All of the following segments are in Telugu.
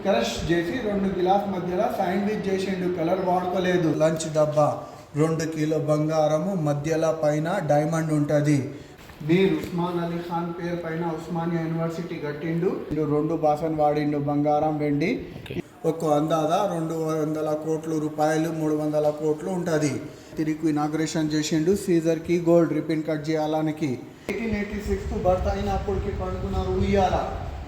క్రష్ చేసి 2 గిలాస్ మధ్యలో శాండ్విచ్ చేసిండు. కలర్ వాడుకోలేదు. లంచ్ డబ్బా 2 కిలో బంగారము, మధ్యలో పైన డైమండ్ ఉంటుంది. మీర్ ఉస్మాన్ అలీ ఖాన్ పేరు పైన ఉస్మానియా యూనివర్సిటీ కట్టిండు. 2 బాసన్ వాడిండు, బంగారం వెండి. ఒక అందాదా 200 కోట్ల రూపాయలు, 300 కోట్లు ఉంటుంది. తిరిగి ఇనాగ్రేషన్ చేసిండు. సీజర్ కి గోల్డ్ రిపిన్ కట్ చేయాలనికి 1886 బర్త్ అయినప్పటికి పండుకున్నారు. ఉయ్యాల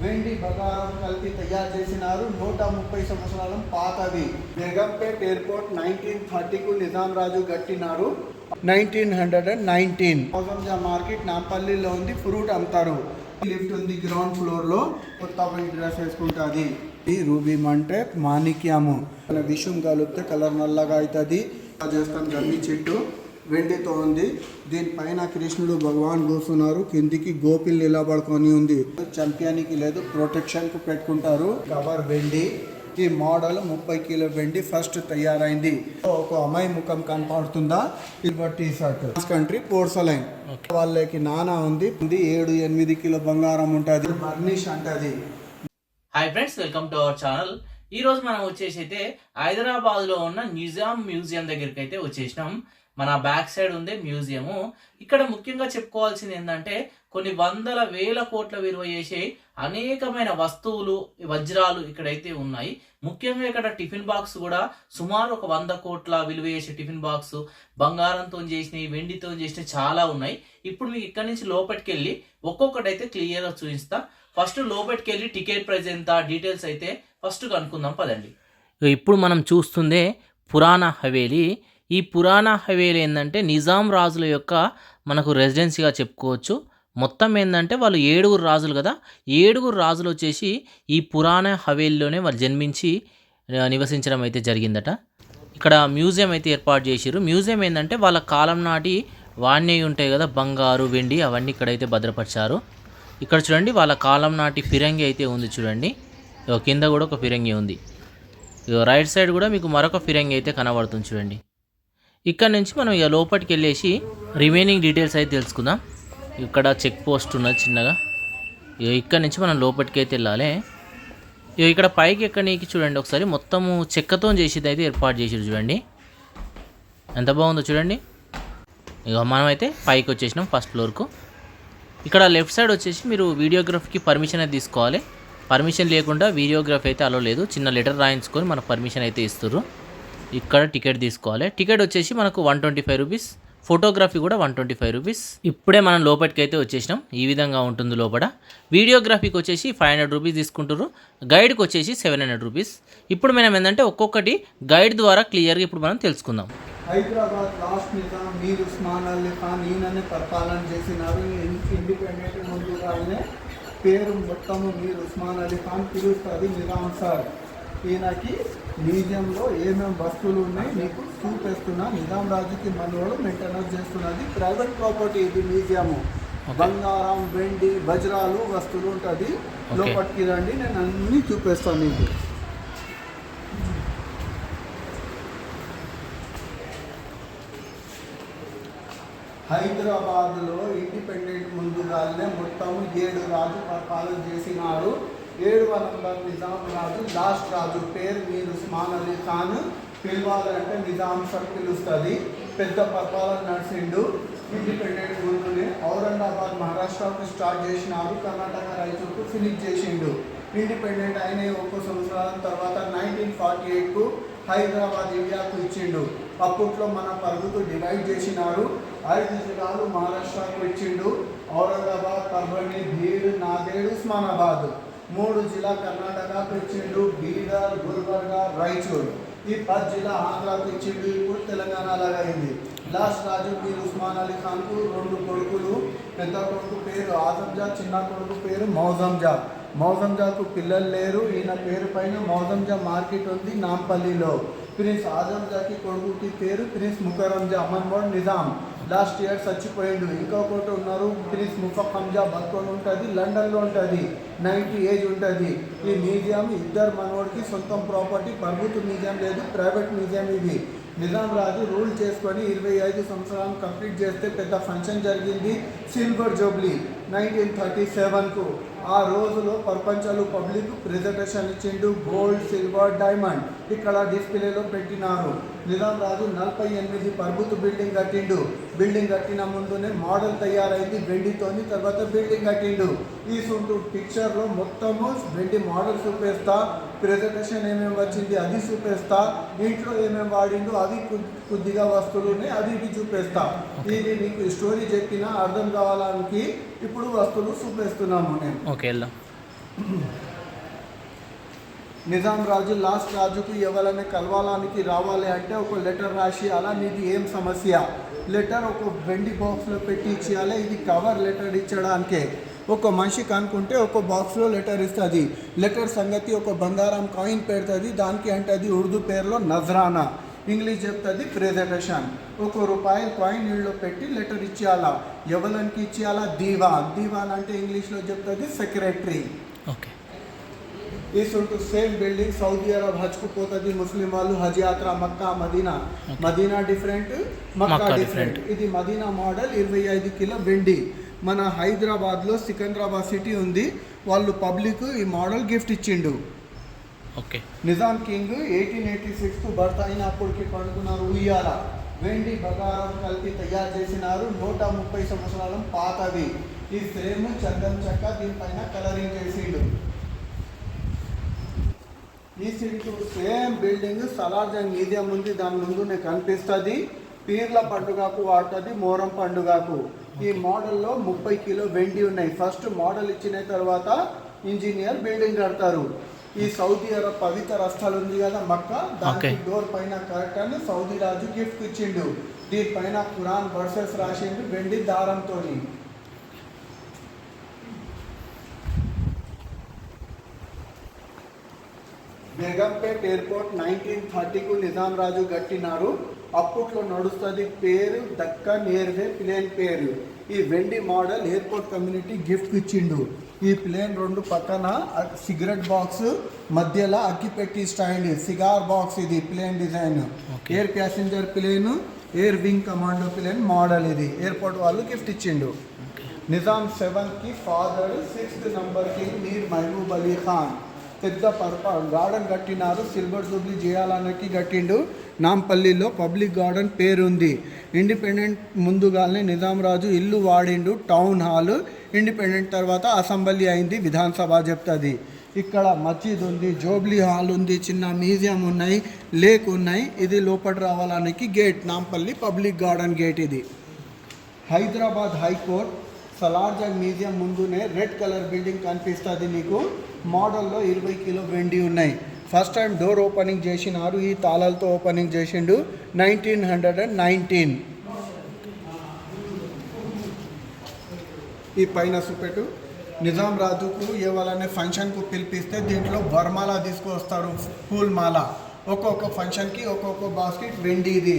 వెండి బంగారం కలిపి తయారు చేసినారు. 130 సంవత్సరాల పాతది. బేగంపేట్ ఎయిర్పోర్ట్ 1930కు నిజాం రాజు కట్టినారు. 1919 మౌజంజా మార్కెట్ నాంపల్లిలో ఉంది. ఫ్రూట్ అమ్ముతారు. లిఫ్ట్ ఉంది గ్రౌండ్ ఫ్లోర్ లో. కొత్త డ్రెస్ వేసుకుంటుంది. ఈ రూబీ అంటే మాణిక్యము. విషం కలిపితే కలర్ నల్లగా అవుతుంది. చేస్తాం గమ్మి చెట్టు వెండితో ఉంది. దీనిపైన కృష్ణుడు భగవాన్ కూర్చున్నారు. కిందికి గోపిల్ నిలబడుకొని ఉంది. చంపియానికి లేదు, ప్రొటెక్షన్ కు పెట్టుకుంటారు. కవర్ వెండి. ఈ మోడల్ 30 కిలో వెండి ఫస్ట్ తయారైంది. ఒక అమ్మాయి ముఖం కనపడుతుందా? Silver tea set. Country porcelain. వాళ్ళకి నానా ఉంది. 7-8 కిలో బంగారం ఉంటుంది. బర్నిష్ అంటది. Hi friends, welcome to our channel. ఈ రోజు మనం వచ్చేసి అయితే హైదరాబాద్ లో ఉన్న నిజాం మ్యూజియం దగ్గరికి అయితే వచ్చేసినాం. మన బ్యాక్ సైడ్ ఉంది మ్యూజియము. ఇక్కడ ముఖ్యంగా చెప్పుకోవాల్సింది ఏంటంటే కొన్ని వందల వేల కోట్ల విలువ చేసే అనేకమైన వస్తువులు, వజ్రాలు ఇక్కడైతే ఉన్నాయి. ముఖ్యంగా ఇక్కడ టిఫిన్ బాక్స్ కూడా సుమారు ఒక 100 కోట్ల విలువ చేసే టిఫిన్ బాక్స్, బంగారంతో చేసినవి, వెండితో చేసినవి చాలా ఉన్నాయి. ఇప్పుడు మీకు ఇక్కడ నుంచి లోపలికి వెళ్ళి ఒక్కొక్కటి అయితే క్లియర్గా చూపిస్తా. ఫస్ట్ లోపలికి వెళ్ళి టికెట్ ప్రైస్ ఎంత, డీటెయిల్స్ అయితే ఫస్ట్ కనుక్కుందాం పదండి. ఇప్పుడు మనం చూస్తుందే పురాణా హవేలీ. ఈ పురాణా హవేలీ ఏంటంటే నిజాం రాజుల యొక్క మనకు రెసిడెన్సీగా చెప్పుకోవచ్చు. మొత్తం ఏంటంటే వాళ్ళు 7 రాజులు కదా, 7 రాజులు వచ్చేసి ఈ పురాణా హవేలీలోనే వాళ్ళు జన్మించి నివసించడం అయితే జరిగిందట. ఇక్కడ మ్యూజియం అయితే ఏర్పాటు చేసిర్రు. మ్యూజియం ఏంటంటే వాళ్ళ కాలం నాటి వాణ్యవి ఉంటాయి కదా, బంగారు, వెండి, అవన్నీ ఇక్కడైతే భద్రపరిచారు. ఇక్కడ చూడండి వాళ్ళ కాలం నాటి ఫిరంగి అయితే ఉంది చూడండి. కింద కూడా ఒక ఫిరంగి ఉంది. రైట్ సైడ్ కూడా మీకు మరొక ఫిరంగి అయితే కనబడుతుంది చూడండి. ఇక్కడ నుంచి మనం ఇక లోపలికి వెళ్ళేసి రిమైనింగ్ డీటెయిల్స్ అయితే తెలుసుకుందాం. ఇక్కడ చెక్ పోస్ట్ ఉన్నది చిన్నగా. ఇక్కడ నుంచి మనం లోపలికి అయితే వెళ్ళాలి. ఇక్కడ పైకి ఎక్కడానికి చూడండి ఒకసారి మొత్తము చెక్కతో చేసేది అయితే ఏర్పాటు చేసారు చూడండి. ఎంత బాగుందో చూడండి. ఇక మనమైతే పైకి వచ్చేసినాం ఫస్ట్ ఫ్లోర్కు. ఇక్కడ లెఫ్ట్ సైడ్ వచ్చేసి మీరు వీడియోగ్రఫీకి పర్మిషన్ అయితే తీసుకోవాలి. పర్మిషన్ లేకుండా వీడియోగ్రఫీ అయితే అలో లేదు. చిన్న లెటర్ రాయించుకొని మనకు పర్మిషన్ అయితే ఇస్తారు. ఇక్కడ టికెట్ తీసుకోవాలి. టికెట్ వచ్చేసి మనకు 125 రూపీస్. ఫోటోగ్రఫీ కూడా 125 రూపీస్. ఇప్పుడే మనం లోపలికి అయితే వచ్చేసినాం. ఈ విధంగా ఉంటుంది లోపల. వీడియోగ్రఫీకి వచ్చేసి 500 రూపీస్ తీసుకుంటారు. గైడ్కి వచ్చేసి 700 రూపీస్. ఇప్పుడు మనం ఏంటంటే ఒక్కొక్కటి గైడ్ ద్వారా క్లియర్గా ఇప్పుడు మనం తెలుసుకుందాం. హైదరాబాద్ లాస్ట్ నిజాం మీర్ ఉస్మాన్ అలీ ఖాన్ ఈయననే పరిపాలన చేసినారు. ఇండిపెండెంట్ ముందుగానే పేరు మొత్తము మీర్ ఉస్మాన్ అలీ ఖాన్ పిలుస్తుంది నిజాం సార్. ఈయనకి మ్యూజియంలో ఏమేమి వస్తువులు ఉన్నాయి మీకు చూపిస్తున్నా. నిజాం రాజుకి మనోడు మెయింటెనెన్స్ చేస్తున్నది. ప్రైవేట్ ప్రాపర్టీ ఇది మ్యూజియము. బంగారం, వెండి, వజ్రాలు వస్తువులు ఉంటుంది. లోపలికి రండి, నేను అన్నీ చూపిస్తాను మీకు. హైదరాబాద్లో ఇండిపెండెంట్ ముందుగానే మొత్తం 7 రాజు పరిపాలన చేసినారు. 7వ నంబర్ నిజాం రాజు, లాస్ట్ రాజు పేరు మీర్ ఉస్మాన్ అలీ ఖాన్. పిలవాలంటే నిజాం సార్ పిలుస్తుంది. పెద్ద పరిపాలన నడిచిండు. ఇండిపెండెంట్ ముందునే ఔరంగాబాద్ మహారాష్ట్రకు స్టార్ట్ చేసినారు. కర్ణాటక రాయచూర్కు ఫినిష్ చేసిండు. ఇండిపెండెంట్ అయిన 1 సంవత్సరాల తర్వాత 1948కు హైదరాబాద్ ఇండియాకు ఇచ్చిండు. అప్పట్లో మన పరుగుకు డివైడ్ చేసినారు. 5 జిల్లాలు మహారాష్ట్రకు ఇచ్చిండు. ఔరంగాబాద్, పర్భణి, భీడ్, నాందేడ్, ఉస్మానాబాద్. 3 జిల్లా కర్ణాటకకు ఇచ్చిండు. బీదర్, గుల్బర్గ, రాయచూర్. ఈ 10 జిల్లా ఆంధ్రాకు ఇచ్చిండు. ఇప్పుడు తెలంగాణ లాగా అయింది. లాస్ట్ రాజు మీర్ ఉస్మాన్ అలీ ఖాన్కు 2 కొడుకులు. పెద్ద కొడుకు పేరు ఆజంజా, చిన్న కొడుకు పేరు మౌజంజా. మౌజంజాకు పిల్లలు లేరు. ఈయన పేరు పైన మౌజంజా మార్కెట్ ఉంది నాంపల్లిలో. ప్రిన్స్ ఆజంజాకి కొడుకుకి పేరు ప్రిన్స్ ముకరంజా. మన్మోడ్ నిజాం లాస్ట్ ఇయర్ చచ్చిపోయిండు. ఇంకొకటి ఉన్నారు ప్రిన్స్ ముఫక్ హంజా. బతుకొని ఉంటుంది, లండన్లో ఉంటుంది. 90 ఏజ్ ఉంటుంది. ఈ మ్యూజియం ఇద్దరు మనోడికి సొంతం ప్రాపర్టీ, ప్రభుత్వ మ్యూజియం లేదు, ప్రైవేట్ మ్యూజియం ఇది. నిజాం రాజు రూల్ చేసుకొని 25 సంవత్సరాలు కంప్లీట్ చేస్తే పెద్ద ఫంక్షన్ జరిగింది, సిల్వర్ జూబ్లీ 1937కు. ఆ రోజులో ప్రపంచంలో పబ్లిక్ ప్రెజెంటేషన్ ఇచ్చిండు, గోల్డ్, సిల్వర్, డైమండ్ ఇక్కడ డిస్ప్లేలో పెట్టినారు. నిజాం రాజు 48 ప్రభుత్వ బిల్డింగ్ కట్టిండు. బిల్డింగ్ కట్టిన ముందునే మోడల్ తయారైంది వెండితోని, తర్వాత బిల్డింగ్ కట్టిండు. ఈ సొంత పిక్చర్లో మొత్తము వెండి మోడల్ చూపిస్తా, ప్రెజెంటేషన్ ఏమేమి వచ్చింది అది చూపిస్తా, ఇంట్లో ఏమేమి వాడిండు అవి కొద్దిగా వస్తువులు అది ఇది చూపిస్తా. ఇది మీకు స్టోరీ చెప్పిన అర్థం కావాలని ఇప్పుడు వస్తువులు చూపిస్తున్నాము నేను. ఓకే, వెళ్దాం. నిజాం రాజు లాస్ట్ రాజుకు ఎవరైనా కలవాలానికి రావాలి అంటే ఒక లెటర్ రాసి అలా నీది ఏం సమస్య, లెటర్ ఒక వెండి బాక్స్లో పెట్టి ఇచ్చేయాలి. ఇది కవర్ లెటర్ ఇచ్చడానికే. ఒక మనిషి కనుక్కుంటే ఒక బాక్స్లో లెటర్ ఇస్తుంది. లెటర్ సంగతి ఒక బంగారం కాయిన్ పెడుతుంది, దానికి అంటే ఉర్దూ పేరులో నజరానా, ఇంగ్లీష్ చెప్తుంది ప్రెజెంటేషన్. ₹1 కాయిన్ నీళ్ళలో పెట్టి లెటర్ ఇచ్చేయాలా. ఎవరికి ఇచ్చేయాలా? దీవాన్. దీవాన్ అంటే ఇంగ్లీష్లో చెప్తుంది సెక్రటరీ. ఓకే. ఈ సొంత సేమ్ బిల్డింగ్ సౌదీ అరబ్ హజ్కు పోతుంది ముస్లిం వాళ్ళు, హజ్ యాత్ర మక్కా మదీనా. మదీనా డిఫరెంట్, మక్కా డిఫరెంట్. ఇది మదీనా మోడల్ 25 కిలో వెండి. మన హైదరాబాద్లో సికింద్రాబాద్ సిటీ ఉంది, వాళ్ళు పబ్లిక్ ఈ మోడల్ గిఫ్ట్ ఇచ్చిండు. ఓకే. నిజాం కింగ్ 1886కు బర్త్ అయినప్పటికి పడుకున్నారు ఉయ్యాల. వెండి బంగారం కలిపి తయారు చేసినారు. 130 సంవత్సరాల పాతది. ఈ ఫ్రేమ్ చందం చెక్క, దీనిపైన కలరింగ్ చేసిండు. ఈ city same building Salar Jung museum ఉంది, దాని ముందునే కనిపిస్తుంది. పీర్ల పండుగకు వాడుతుంది, మోరం పండుగకు. ఈ మోడల్లో 30 కిలో వెండి ఉన్నాయి. ఫస్ట్ మోడల్ ఇచ్చిన తర్వాత ఇంజనీర్ బిల్డింగ్ కడతారు. ఈ సౌదీ అరబ్ పవిత్ర స్థలం ఉంది కదా మక్కా, దానికి డోర్ పైన కర్టన్ సౌదీ రాజు గిఫ్ట్ ఇచ్చిండు. దీనిపైన ఖురాన్ వర్సెస్ రాసిండు వెండి దారంతో. బేగంపేట్ ఎయిర్పోర్ట్ 1930కు నిజాం రాజు కట్టినారు. అప్పట్లో నడుస్తుంది పేరు దక్కన్ ఎయిర్వే ప్లేన్ పేరు. ఈ వెండి మోడల్ ఎయిర్పోర్ట్ కమ్యూనిటీ గిఫ్ట్ ఇచ్చిండు. ఈ ప్లేన్ రెండు పక్కన సిగరెట్ బాక్స్, మధ్యలో అగ్గిపెట్టి స్టాండ్, సిగార్ బాక్స్. ఇది plane design. Air passenger plane, air wing commando plane model. ఇది ఎయిర్పోర్ట్ వాళ్ళు గిఫ్ట్ ఇచ్చిండు. నిజాం 7కి ఫాదర్ 6th నంబర్కి మీర్ మహబూబ్ అలీ ఖాన్ పెద్ద గార్డెన్ కట్టినారు. సిల్వర్ జూబ్లీ చేయాలనికి కట్టిండు. నాంపల్లిలో పబ్లిక్ గార్డెన్ పేరుంది. ఇండిపెండెంట్ ముందుగానే నిజాం రాజు ఇల్లు వాడిండు, టౌన్ హాల్. ఇండిపెండెంట్ తర్వాత అసెంబ్లీ అయింది, విధానసభ చెప్తుంది. ఇక్కడ మస్జిద్ ఉంది, జూబ్లీ హాల్ ఉంది, చిన్న మ్యూజియం ఉన్నాయి, లేక్ ఉన్నాయి. ఇది లోపల రావడానికి gate, Nampally public garden gate. ఇది Hyderabad high court Salar Jung museum ముందునే red colour building కనిపిస్తుంది నీకు. మోడల్లో 20 కిలో వెండి ఉన్నాయి. ఫస్ట్ టైం డోర్ ఓపెనింగ్ చేసినారు, ఈ తాళాలతో ఓపెనింగ్ చేసిండు 1919. ఈ పైన చూపెట్టు. నిజాం రాజుకు ఎవరైనా ఫంక్షన్కు పిలిపిస్తే దీంట్లో వరమాల తీసుకొస్తాడు, పూల్మాల. ఒక్కొక్క ఫంక్షన్కి ఒక్కొక్క బాస్కెట్ వెండి. ఇది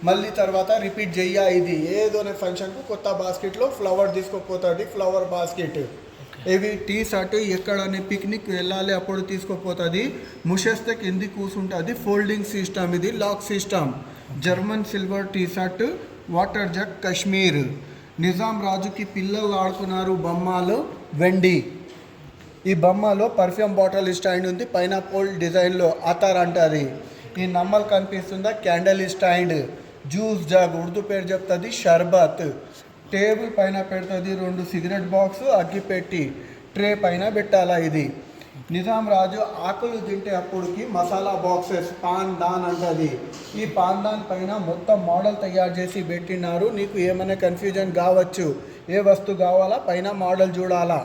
మళ్ళీ తర్వాత రిపీట్ చెయ్య. ఇది ఏదోనే ఫంక్షన్కు కొత్త బాస్కెట్లో ఫ్లవర్ తీసుకోపోతుంది, ఫ్లవర్ బాస్కెట్. ఇవి టీ షర్ట్ ఎక్కడనే పిక్నిక్ వెళ్ళాలి అప్పుడు తీసుకుపోతుంది. ముషస్తే కింది కూర్చుంటుంది, ఫోల్డింగ్ సిస్టమ్. ఇది lock system. German silver tea shirt, water jug Kashmir. Nizam రాజుకి పిల్లలు ఆడుకున్నారు బొమ్మలు వెండి. ఈ బొమ్మలో పర్ఫ్యూమ్ బాటిల్ స్టాండ్ ఉంది, పైన పోల్ డిజైన్లో అతర్ అంటుంది. ఈ నమ్మలు కనిపిస్తుందా, candle stand. Juice jug Urdu పేరు చెప్తుంది షర్బత్. టేబుల్ పైన పెడుతుంది 2 సిగరెట్ బాక్స్, అగ్గిపెట్టి ట్రే పైన పెట్టాలా. ఇది నిజాం రాజు ఆకులు తింటే అప్పటికి మసాలా బాక్సెస్, పాన్ దాన్ అంటుంది. ఈ పాన్ దాన్ పైన మొత్తం మోడల్ తయారు చేసి పెట్టినారు. నీకు ఏమైనా కన్ఫ్యూజన్ కావచ్చు, ఏ వస్తువు కావాలా పైన మోడల్ చూడాలా.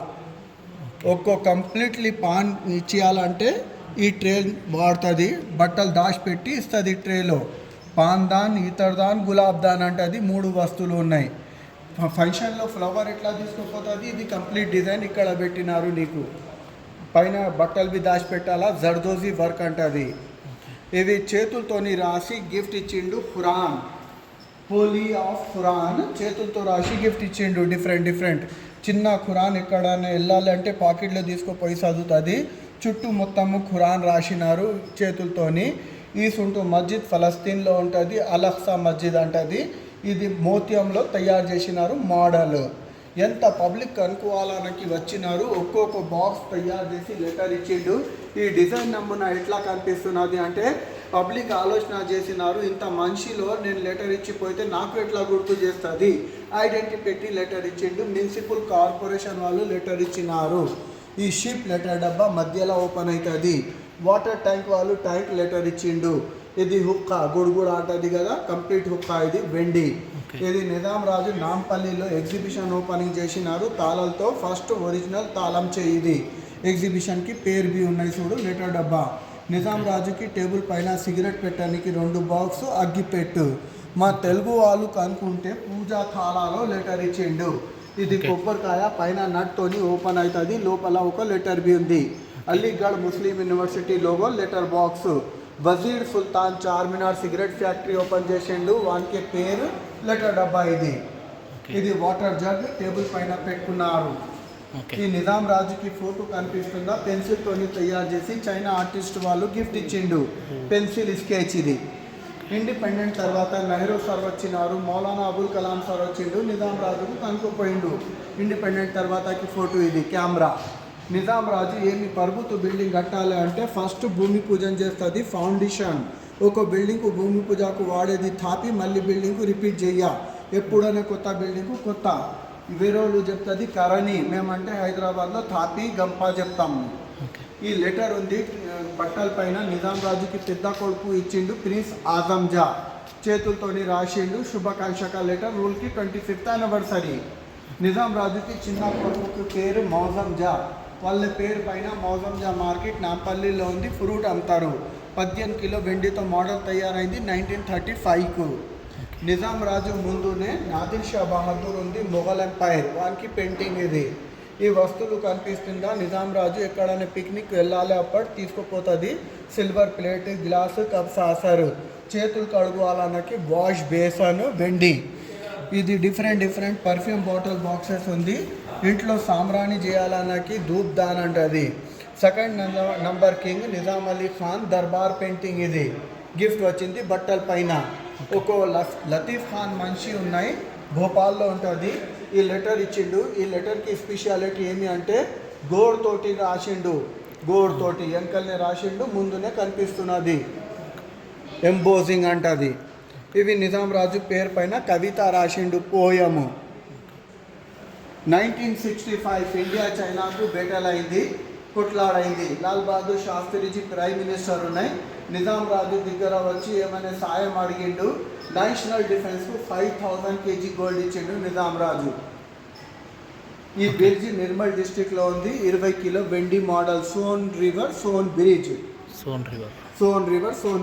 కంప్లీట్లీ పాన్ ఇచ్చేయాలంటే ఈ ట్రే వాడుతుంది. బట్టలు దాచిపెట్టి ఇస్తుంది ట్రేలో. పాన్ దాన్, ఇతర్ దాన్, గులాబ్ దాన్ అంటుంది. 3 వస్తువులు ఉన్నాయి. ఫంక్షన్లో ఫ్లవర్ ఎట్లా తీసుకుపోతుంది, ఇది కంప్లీట్ డిజైన్ ఇక్కడ పెట్టినారు నీకు. పైన బట్టలు బి దాచిపెట్టాలా, జర్దోజీ వర్క్ అంటుంది. ఇవి చేతులతోని రాసి గిఫ్ట్ ఇచ్చిండు. ఖురాన్, హోలీ ఆఫ్ ఖురాన్ చేతులతో రాసి గిఫ్ట్ ఇచ్చిండు. డిఫరెంట్ చిన్న ఖురాన్ ఎక్కడైనా వెళ్ళాలి అంటే పాకెట్లో తీసుకుపోయి చదువుతుంది. చుట్టూ మొత్తము ఖురాన్ రాసినారు చేతులతోని. ఈ సుంటూ మస్జిద్ ఫలస్తీన్లో ఉంటుంది, అలక్సా మస్జిద్ అంటది. ఇది మోతియంలో తయారు చేసినారు మోడల్. ఎంత పబ్లిక్ అనుకోవాలనకి వచ్చినారు. ఒక్కొక్క బాక్స్ తయారు చేసి లెటర్ ఇచ్చిండు. ఈ డిజైన్ నమూనా ఎట్లా కనిపిస్తున్నది అంటే పబ్లిక్ ఆలోచన చేసినారు. ఇంత మనిషిలో నేను లెటర్ ఇచ్చిపోతే నాకు ఎట్లా గుర్తు చేస్తుంది, ఐడెంటిటీ పెట్టి లెటర్ ఇచ్చిండు. మున్సిపల్ కార్పొరేషన్ వాళ్ళు లెటర్ ఇచ్చినారు. ఈ షిప్ లెటర్ డబ్బా మధ్యలో ఓపెన్ అవుతుంది. వాటర్ ట్యాంక్ వాళ్ళు ట్యాంక్ లెటర్ ఇచ్చిండు. ఇది హుక్కా గుడుగుడు అంటది కదా, కంప్లీట్ హుక్కా. ఇది వెండి. ఇది నిజాం రాజు నాంపల్లిలో ఎగ్జిబిషన్ ఓపెనింగ్ చేసినారు తాళాలతో. ఫస్ట్ ఒరిజినల్ తాళం ఇది. ఎగ్జిబిషన్కి పేరు బి ఉన్నాయి చూడు, లెటర్ డబ్బా. నిజాం రాజుకి టేబుల్ పైన సిగరెట్ పెట్టడానికి 2 బాక్స్ అగ్గిపెట్టు. మా తెలుగు వాళ్ళు కనుక్కుంటే పూజా తాళాలో లెటర్ ఇచ్చిండు. ఇది కొబ్బరికాయ పైన నట్తోని ఓపెన్ అవుతుంది. లోపల ఒక లెటర్ బి ఉంది. Aligarh Muslim university logo letter box. Wazir Sultan Charminar cigarette factory open చేసిండు. వానికి పేరు లెటర్ డబ్బా. ఇది వాటర్ జగ్ టేబుల్ పైన పెట్టుకున్నారు. ఈ నిజాం రాజుకి ఫోటో కనిపిస్తుందా, పెన్సిల్ తోని తయారు చేసి చైనా ఆర్టిస్ట్ వాళ్ళు గిఫ్ట్ ఇచ్చిండు. పెన్సిల్ స్కెచ్ ఇది. ఇండిపెండెంట్ తర్వాత నెహ్రూ సార్ వచ్చినారు, మౌలానా అబుల్ కలాం సార్ వచ్చిండు. నిజాం రాజుకు కనుక్కోపోయిండు. ఇండిపెండెంట్ తర్వాతకి ఫోటో ఇది కెమెరా. నిజాం రాజు ఏమి పర్బుతు బిల్డింగ్ కట్టాలి అంటే ఫస్ట్ భూమి పూజన చేస్తుంది. ఫౌండేషన్ ఒక బిల్డింగ్కు భూమి పూజకు వాడేది థాపి, మళ్ళీ బిల్డింగ్కు రిపీట్ చెయ్య. ఎప్పుడైనా కొత్త బిల్డింగ్కు కొత్త. వేరే వాళ్ళు చెప్తుంది కరణి, మేమంటే హైదరాబాద్లో థాపి గంప చెప్తాము. ఈ లెటర్ ఉంది బట్టల పైన. నిజాం రాజుకి పెద్ద కొడుకు ఇచ్చిండు ప్రిన్స్ ఆజంజా. చేతులతోని రాసిండు శుభాకాంక్షక లెటర్. రూల్కి 25th యానివర్సరీ. నిజాం రాజుకి చిన్న కొడుకు పేరు మౌజంజా. వాళ్ళ పేరు పైన మౌజంజా మార్కెట్ నాంపల్లిలో ఉంది. ఫ్రూట్ అమ్ముతారు. 18 కిలో వెండితో మోడల్ తయారైంది 1935కు. నిజాం రాజు ముందునే నాదిర్ షా బహదూర్ ఉంది, మొఘల్ ఎంపైర్. వానికి పెయింటింగ్ ఇది. ఈ వస్తువులు కనిపిస్తుందా. నిజాం రాజు ఎక్కడైనా పిక్నిక్ వెళ్ళాలి అప్పుడు తీసుకుపోతుంది. Silver plate, glass, cup, saucer. చేతులు కడుగువాలన్నకి వాష్ బేసన్ వెండి. ఇది డిఫరెంట్ పర్ఫ్యూమ్ బాటిల్ బాక్సెస్ ఉంది. ఇంట్లో సాంబ్రాణి చేయాలన్నకి ధూప్ దాన్ అంటది. Second number king Nizam Ali Khan Darbar painting. ఇది గిఫ్ట్ వచ్చింది బట్టల పైన. ఒక లతీఫ్ ఖాన్ మనిషి ఉన్నాయి, భోపాల్లో ఉంటుంది. ఈ లెటర్ ఇచ్చిండు. ఈ లెటర్కి స్పెషాలిటీ ఏమి అంటే గోడ్ తోటి రాసిండు. గోడ్ తోటి వెంకల్ని రాసిండు, ముందునే కనిపిస్తున్నది. ఎంబోజింగ్ అంటది. ఇవి నిజాం రాజు పేరు పైన కవిత రాసిండు, పోయము. 1965 ఇండియా చైనాకు బేటల్ అయింది, కొట్లాడైంది. లాల్ బహదూర్ శాస్త్రిజీ ప్రైమ్ మినిస్టర్ ఉన్నాయి. నిజాం రాజు దగ్గర వచ్చి ఏమైనా సాయం అడిగిండు. నేషనల్ డిఫెన్స్కు 5000 kg గోల్డ్ ఇచ్చిండు నిజాం రాజు. ఈ బ్రిడ్జ్ నిర్మల్ డిస్టిక్లో ఉంది. 20 కిలో వెండి model. Son river Son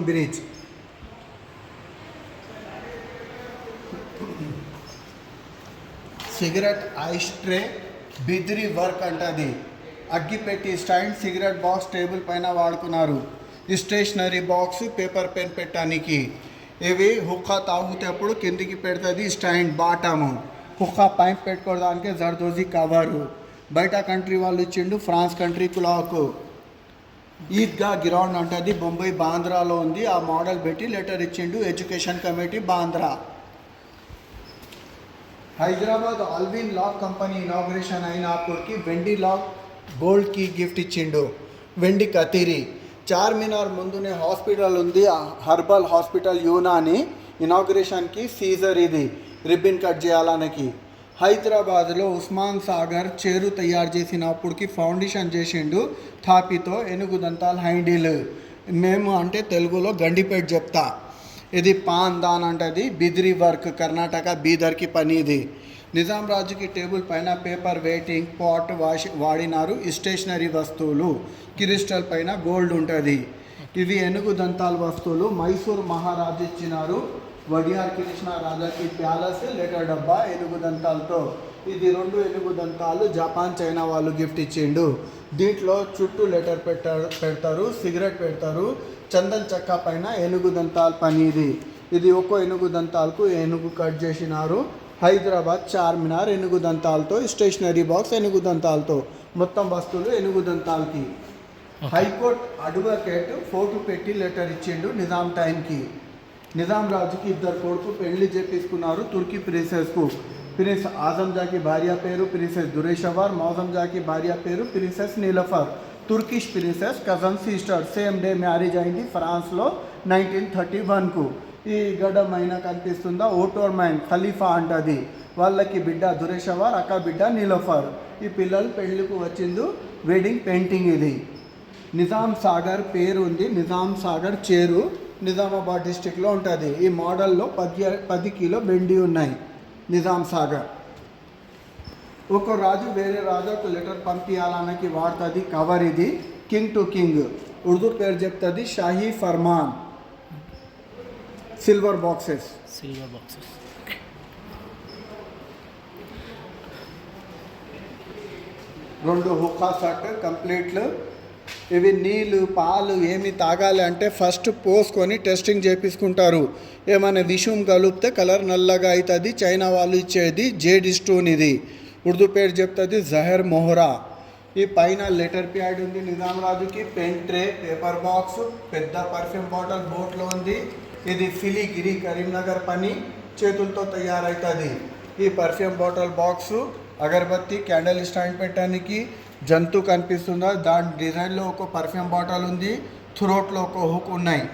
bridge. Cigarette ice tray Bidri work అంటది. అగ్గిపెట్టి స్టాండ్, సిగరెట్ బాక్స్ టేబుల్ పైన వాడుకున్నారు. స్టేషనరీ బాక్స్, పేపర్ పెన్ పెట్టడానికి. ఇవి హుక్కా తాగుతేప్పుడు కిందికి పెడుతుంది స్టాండ్ బాటము. హుక్కా పైప్ పెట్టుకోవడానికి జర్దోజీ కవరు. బయట కంట్రీ వాళ్ళు ఇచ్చిండు France country clock. Eidgah ground అంటది, బొంబాయి బాంద్రాలో ఉంది. ఆ మోడల్ పెట్టి లెటర్ ఇచ్చిండు education committee Bandra. Hyderabad Allwyn lock company inauguration అయినప్పటికి వెండి లాక్ గోల్డ్ కీ గిఫ్ట్ ఇచ్చిండు. వెండి కతిరి. చార్మినార్ ముందునే హాస్పిటల్ ఉంది, హర్బల్ హాస్పిటల్ యూనాని. ఇనాగ్రేషన్కి సీజర్ ఇది రిబ్బన్ కట్ చేయాలనికి. హైదరాబాద్లో ఉస్మాన్ సాగర్ చేరు తయారు చేసినప్పటికి ఫౌండేషన్ చేసిండు థాపితో. ఎనుగు దంతాల్ హైండిల్. మేము అంటే తెలుగులో గండిపేట చెప్తా. ఇది పాన్ దాన్ అంటది, బిద్రీ వర్క్, కర్ణాటక బీదర్కి పని ఇది. నిజాం రాజుకి టేబుల్ పైన పేపర్ వెయిటింగ్ పాట్ వాడినారు. స్టేషనరీ వస్తువులు. క్రిస్టల్ పైన గోల్డ్ ఉంటుంది. ఇవి ఎనుగు దంతాల వస్తువులు. మైసూర్ మహారాజు ఇచ్చినారు. వడియార్ కృష్ణ రాజాకి ప్యాలెస్ లెటర్ డబ్బా ఎనుగు దంతాలతో. ఇది 2 ఎనుగు దంతాలు జపాన్ చైనా వాళ్ళు గిఫ్ట్ ఇచ్చిండు. దీంట్లో చుట్టూ లెటర్ పెడతారు, సిగరెట్ పెడతారు. చందన్ చక్క పైన ఏనుగు దంతాల పని ఇది. ఇది ఒక్కో ఏనుగు దంతాలకు ఏనుగు కట్ చేసినారు. హైదరాబాద్ చార్మినార్ ఎనుగు దంతాలతో, స్టేషనరీ బాక్స్ ఎనుగు దంతాలతో, మొత్తం వస్తువులు ఎనుగు దంతాలకి. హైకోర్టు అడ్వకేట్ ఫోటో పెట్టి లెటర్ ఇచ్చిండు నిజాం టైంకి. నిజాం రాజుకి ఇద్దరు కొడుకు పెళ్లి చేపించుకున్నారు తుర్కీ ప్రిన్సెస్కు. ప్రిన్స్ ఆజంజాకి భార్య పేరు ప్రిన్సెస్ దురేషవర్, మౌజంజాకి భార్య పేరు princess Niloufer. తుర్కిష్ princess cousin sister, same day marriage అయింది ఫ్రాన్స్లో 1931కు. ఈ గడ్డమైన కనిపిస్తుందా ఓటోర్మైన్ ఖలీఫా అంటది. వాళ్ళకి బిడ్డ దురేషవర్, అక్క బిడ్డ నీలఫర్. ఈ పిల్లలు పెళ్లికి వచ్చింది వెడ్డింగ్ పెయింటింగ్ ఇది. నిజాం సాగర్ పేరు ఉంది, నిజాం సాగర్ చేరు నిజామాబాద్ డిస్టిక్లో ఉంటుంది. ఈ మోడల్లో 10 కిలో వెండి ఉన్నాయి. నిజాం సాగర్ ఒక రాజు వేరే రాజుకు లెటర్ పంపించాలనికి వాడుతుంది కవర్ ఇది. కింగ్ టు కింగ్ ఉర్దూ పేరు చెప్తుంది షాహీ ఫర్మాన్. సిల్వర్ బాక్సెస్ రెండు హుక్కా సెట్ కంప్లీట్లు. ఇవి నీళ్ళు పాలు ఏమి తాగాలి అంటే ఫస్ట్ పోసుకొని టెస్టింగ్ చేపించుకుంటారు. ఏమైనా విషం కలిపితే కలర్ నల్లగా అవుతుంది. చైనా వాళ్ళు ఇచ్చేది జేడ్ స్టోన్ ఇది. ఉర్దూ పేరు చెప్తుంది జహర్ మొహరా. ఈ పైన లెటర్ ప్యాడ్ ఉంది నిజాం రాజుకి. పెన్ ట్రే, పేపర్ బాక్స్, పెద్ద పర్ఫ్యూమ్ బాటిల్ బోట్లో ఉంది. ఇది ఫిలిగిరి కరీంనగర్ పని చేతులతో తయారవుతుంది. ఈ పర్ఫ్యూమ్ బాటిల్ బాక్సు అగరబత్తి క్యాండిల్ స్టాండ్ పెట్టడానికి. జంతు కనిపిస్తుందా, దాని డిజైన్లో ఒక పర్ఫ్యూమ్ బాటిల్ ఉంది, థ్రోట్లో ఒక హుక్ ఉన్నాయి.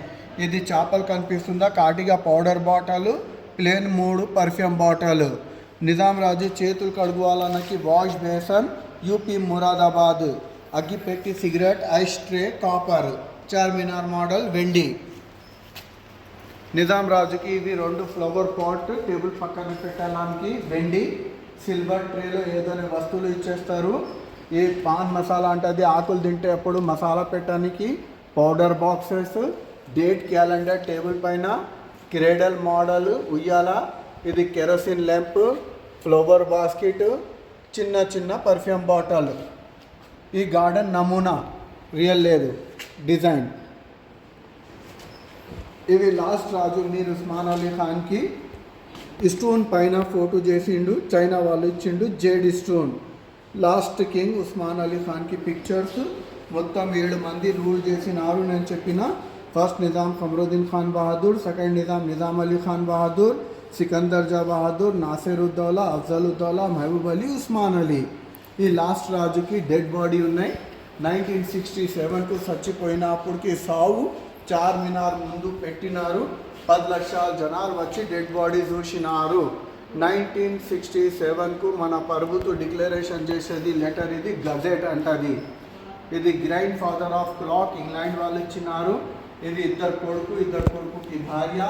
ఇది చేపలు కనిపిస్తుందా, కాటిగా powder bottle, plane 3 perfume bottle. Nizam రాజు చేతులు కడుగువాలన్నకి వాష్ బేసన్, యూపీ మురాదాబాద్. అగ్గిపెట్టి cigarette, ice tray copper, Charminar model వెండి. నిజాం రాజుకి ఇవి 2 ఫ్లవర్ పాట్ టేబుల్ పక్కన పెట్టడానికి వెండి. సిల్వర్ ట్రేలో ఏదైనా వస్తువులు ఇచ్చేస్తారు. ఈ పాన్ మసాలా అంటే ఆకులు తింటే అప్పుడు మసాలా పెట్టడానికి. Powder boxes, date calendar table పైన, క్రేడల్ మోడల్ ఉయ్యాల. ఇది కెరోసిన్ ల్యాంప్, ఫ్లవర్ బాస్కెట్, చిన్న చిన్న పర్ఫ్యూమ్ బాటిల్. ఈ గార్డెన్ నమూనా రియల్ లేదు డిజైన్. ఇవి లాస్ట్ రాజు మీర్ ఉస్మాన్ అలీ ఖాన్కి స్టోన్ పైన ఫోటో చేసిండు, చైనా వాళ్ళు ఇచ్చిండు jade stone. Last king Osman Ali ఖాన్కి పిక్చర్స్. మొత్తం 7 మంది రూల్ చేసినారు నేను చెప్పిన. First Nizam Qamaruddin Khan Bahadur, second Nizam Ali Khan Bahadur, Sikandar Jah Bahadur, నాసిరుద్దౌలా, Afzaluddaula, Mahabub Ali, Osman Ali. ఈ లాస్ట్ రాజుకి డెడ్ బాడీ ఉన్నాయి. 1967కు చచ్చిపోయినప్పటికి సావు చార్మినార్ ముందు పెట్టినారు. 10 లక్షల జనాలు వచ్చి డెడ్ బాడీ చూసినారు. 1967కు మన ప్రభుత్వం డిక్లరేషన్ చేసేది లెటర్ ఇది గజెట్ అంటది. ఇది grand father of clock England వాళ్ళు ఇచ్చినారు. ఇది ఇద్దరు కొడుకుకి భార్య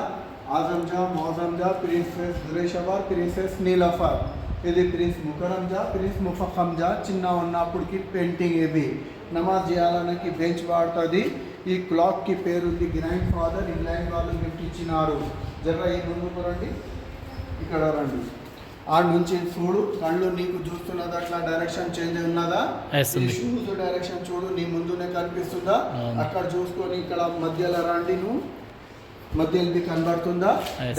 ఆజంజా, మౌజంజా, ప్రిన్సెస్ దురేషవర్, ప్రిన్సెస్ నీలఫర్. ఇది ప్రిన్స్ ముకరంజా, ప్రిన్స్ ముఫఖంజా చిన్న ఉన్నప్పటికి పెయింటింగ్. ఇవి నమాజ్ చేయాలనికి బెంచ్ వాడుతుంది. ఈ క్లాక్కి పేరుంది గ్రాండ్ ఫాదర్, ఇంగ్లాండ్ వాళ్ళు గిఫ్ట్ ఇచ్చినారు. జర ఈ ముందుకు రండి, ఇక్కడ రండి. ఆ నుంచి చూడు, కళ్ళు నీకు చూస్తున్నది అట్లా డైరెక్షన్ చేంజ్ ఉన్నదా? షూస్ డైరెక్షన్ చూడు, నీ ముందునే కనిపిస్తుందా? అక్కడ చూసుకొని ఇక్కడ మధ్యలో రండి, నువ్వు మధ్యలో కనబడుతుందా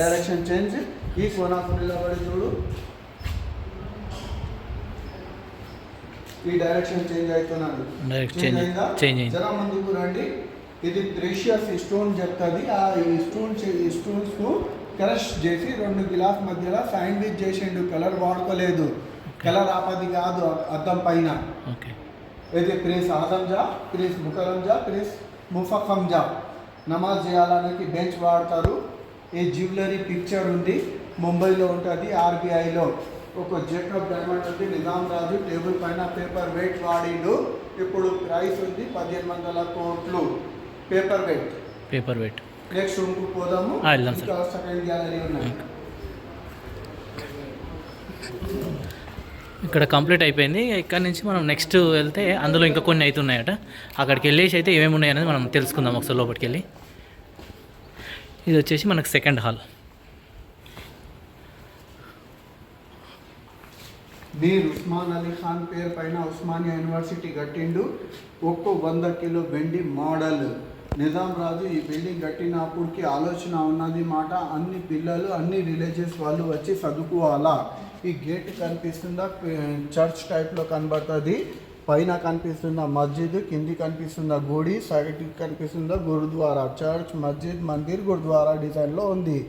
డైరెక్షన్ చేంజ్? ఈ కోనాకు నిలబడి చూడు, ఈ డైరెక్షన్ చేంజ్ అవుతున్నాడు. జర ముందుకు రండి. ఇది ప్రెషియస్ స్టోన్ చెప్తుంది. ఆ స్టోన్స్ కు క్రష్ చేసి 2 గ్లాస్ మధ్యలో శాండ్విచ్ చేసిండు. కలర్ వాడుకోలేదు, కలర్ ఆపది కాదు అద్దం పైన. ఇది ప్రిన్స్ ఆజంజా, ప్రిన్స్ ముకరంజా, ప్రిన్స్ ముఫఖంజా. నమాజ్ చేయాలనికి బెంచ్ వాడతారు. ఈ జ్యువెలరీ పిక్చర్ ఉంది, ముంబైలో ఉంటుంది ఆర్బీఐలో. ఒక జేకబ్ డైమండ్ ఉంది. నిజాం రాజు టేబుల్ పైన పేపర్ వెయిట్ వాడిండు. ఇప్పుడు ప్రైస్ ఉంది 1500 కోట్లు పేపర్ వెయిట్. నెక్స్ట్ రూమ్కు పోదాము. ఇంకా సెకండ్ గ్యాలరీ ఉన్నాయి. ఇక్కడ కంప్లీట్ అయిపోయింది. ఇక్కడ నుంచి మనం నెక్స్ట్ వెళ్తే అందులో ఇంకా కొన్ని అయితే ఉన్నాయట. అక్కడికి వెళ్ళేసి అయితే ఏమేమి ఉన్నాయనేది మనం తెలుసుకుందాం ఒకసారి లోపలికి వెళ్ళి. ఇది వచ్చేసి మనకు సెకండ్ హాల్. మీర్ ఉస్మాన్ అలీ ఖాన్ పేరు పైన ఉస్మానియా యూనివర్సిటీ కట్టిండు. 100 కిలో వెండి మోడల్. నిజాం రాజు ఈ బిల్డింగ్ కట్టినప్పటికి ఆలోచన ఉన్నది మాట, అన్ని పిల్లలు అన్ని రిలీజియస్ వాళ్ళు వచ్చి చదువుకోవాలా. ఈ గేట్ కనిపిస్తుందా, చర్చ్ టైప్లో కనబడుతుంది. పైన కనిపిస్తుందా మస్జిద్, కింది కనిపిస్తుందా గుడి, సైడ్ కనిపిస్తుందా గురుద్వారా. చర్చ్, మస్జిద్, మందిర్, గురుద్వారా డిజైన్లో ఉంది.